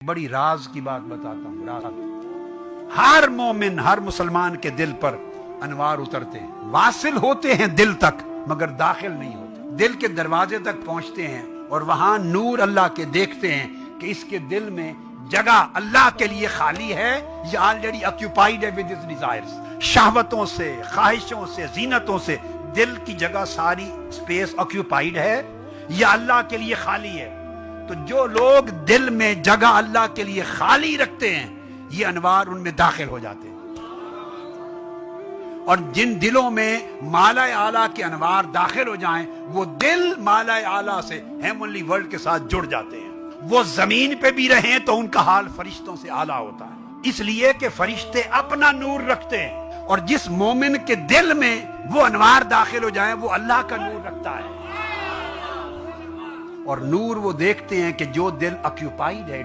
بڑی راز کی بات بتاتا ہوں، راز۔ ہر مومن، ہر مسلمان کے دل پر انوار اترتے ہیں، واصل ہوتے ہیں دل تک مگر داخل نہیں ہوتے، دل کے دروازے تک پہنچتے ہیں اور وہاں نور اللہ کے دیکھتے ہیں کہ اس کے دل میں جگہ اللہ کے لیے خالی ہے یا آلریڈی آکیوپائیڈ ہے ود ہز ڈیزائرز، شہوتوں سے، خواہشوں سے، زینتوں سے دل کی جگہ ساری سپیس آکیوپائیڈ ہے یا اللہ کے لیے خالی ہے۔ تو جو لوگ دل میں جگہ اللہ کے لیے خالی رکھتے ہیں یہ انوار ان میں داخل ہو جاتے ہیں، اور جن دلوں میں مالا اعلیٰ کے انوار داخل ہو جائیں وہ دل مالا اعلیٰ سے ہیمنلی ورلڈ کے ساتھ جڑ جاتے ہیں، وہ زمین پہ بھی رہیں تو ان کا حال فرشتوں سے اعلیٰ ہوتا ہے، اس لیے کہ فرشتے اپنا نور رکھتے ہیں، اور جس مومن کے دل میں وہ انوار داخل ہو جائیں وہ اللہ کا نور رکھتا ہے، اور نور وہ دیکھتے ہیں کہ جو دل آکیوپائیڈ ہے